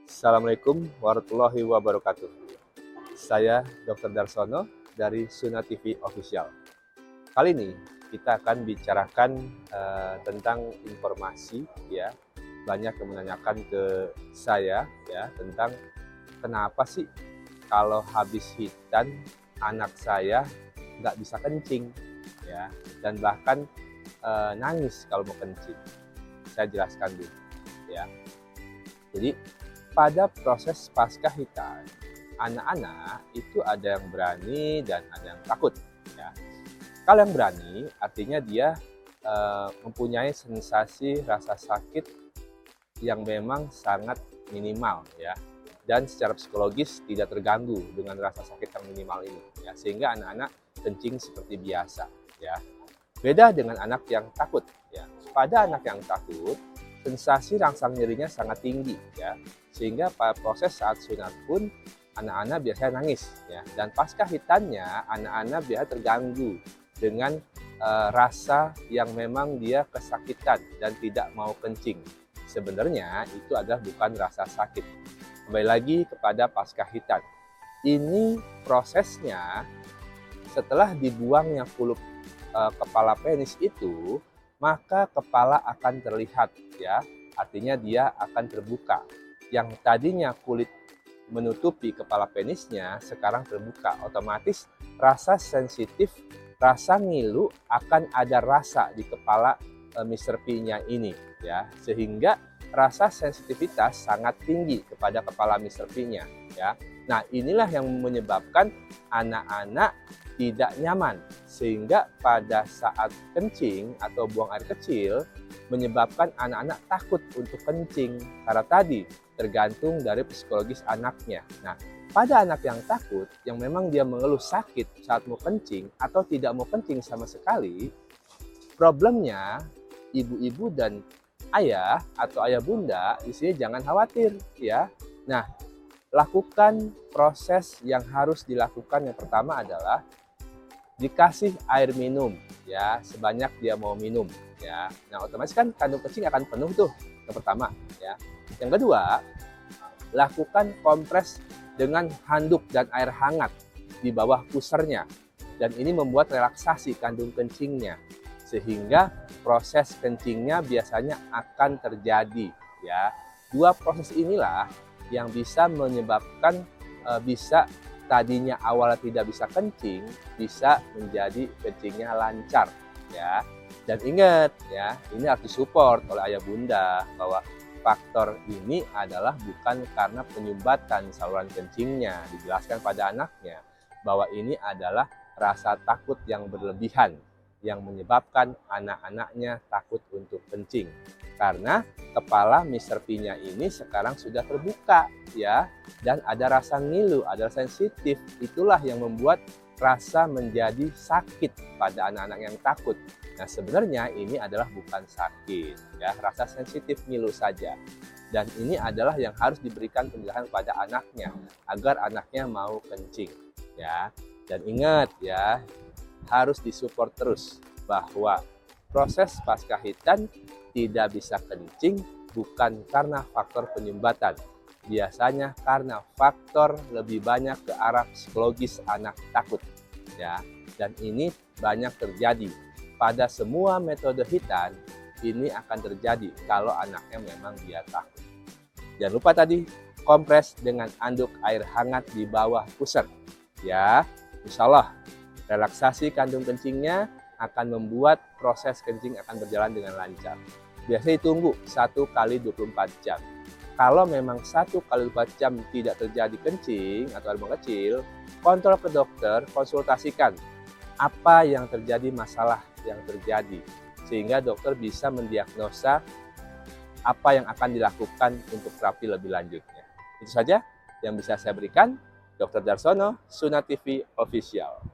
Assalamualaikum warahmatullahi wabarakatuh. Saya Dr. Darsono dari Suna TV Official. Kali ini kita akan bicarakan tentang informasi ya. Banyak yang menanyakan ke saya ya tentang kenapa sih kalau habis hitan anak saya nggak bisa kencing ya, dan bahkan nangis kalau mau kencing. Saya jelaskan dulu ya. Jadi pada proses pasca hitan, anak-anak itu ada yang berani dan ada yang takut ya. Kalau yang berani artinya dia mempunyai sensasi rasa sakit yang memang sangat minimal ya, dan secara psikologis tidak terganggu dengan rasa sakit yang minimal ini ya, sehingga anak-anak kencing seperti biasa ya. Beda dengan anak yang takut ya. Pada anak yang takut, sensasi rangsang nyerinya sangat tinggi ya, sehingga pada proses saat sunat pun anak-anak biasanya nangis ya, dan pasca hitannya anak-anak biasanya terganggu dengan rasa yang memang dia kesakitan dan tidak mau kencing. Sebenarnya itu adalah bukan rasa sakit. Kembali lagi kepada pasca hitan. Ini prosesnya setelah dibuangnya pulup kepala penis itu, maka kepala akan terlihat ya, artinya dia akan terbuka. Yang tadinya kulit menutupi kepala penisnya sekarang terbuka, otomatis rasa sensitif, rasa ngilu akan ada rasa di kepala Mr. P-nya ini ya, sehingga rasa sensitivitas sangat tinggi kepada kepala Mr. P-nya ya. Nah, inilah yang menyebabkan anak-anak tidak nyaman, sehingga pada saat kencing atau buang air kecil menyebabkan anak-anak takut untuk kencing karena tadi tergantung dari psikologis anaknya. Nah, pada anak yang takut, yang memang dia mengeluh sakit saat mau kencing atau tidak mau kencing sama sekali, problemnya ibu-ibu dan ayah atau ayah bunda di sini jangan khawatir ya. Nah, lakukan proses yang harus dilakukan. Yang pertama adalah dikasih air minum ya, sebanyak dia mau minum ya. Nah, otomatis kan kandung kencing akan penuh tuh, yang pertama ya. Yang kedua, lakukan kompres dengan handuk dan air hangat di bawah pusernya, dan ini membuat relaksasi kandung kencingnya sehingga proses kencingnya biasanya akan terjadi ya. Dua proses inilah yang bisa menyebabkan bisa tadinya awalnya tidak bisa kencing, bisa menjadi kencingnya lancar ya. Dan ingat ya, ini harus disupport oleh ayah bunda bahwa faktor ini adalah bukan karena penyumbatan saluran kencingnya. Dijelaskan pada anaknya bahwa ini adalah rasa takut yang berlebihan yang menyebabkan anak-anaknya takut untuk kencing. Karena kepala Mr. P-nya ini sekarang sudah terbuka ya, dan ada rasa ngilu, ada rasa sensitif. Itulah yang membuat rasa menjadi sakit pada anak-anak yang takut. Nah, sebenarnya ini adalah bukan sakit ya, rasa sensitif ngilu saja. Dan ini adalah yang harus diberikan penjelasan pada anaknya agar anaknya mau kencing ya. Dan ingat ya, harus disupport terus bahwa proses pasca hitan tidak bisa kencing bukan karena faktor penyumbatan. Biasanya karena faktor lebih banyak ke arah psikologis anak takut ya. Dan ini banyak terjadi pada semua metode hitan. Ini akan terjadi kalau anaknya memang dia takut. Jangan lupa tadi kompres dengan anduk air hangat di bawah pusar ya. Insya Allah relaksasi kandung kencingnya akan membuat proses kencing akan berjalan dengan lancar. Biasanya ditunggu 1 kali 24 jam. Kalau memang 1 kali 24 jam tidak terjadi kencing atau air buang kecil, kontrol ke dokter, konsultasikan apa yang terjadi, masalah yang terjadi, sehingga dokter bisa mendiagnosa apa yang akan dilakukan untuk terapi lebih lanjutnya. Itu saja yang bisa saya berikan. Dr. Darsono, Suna TV Official.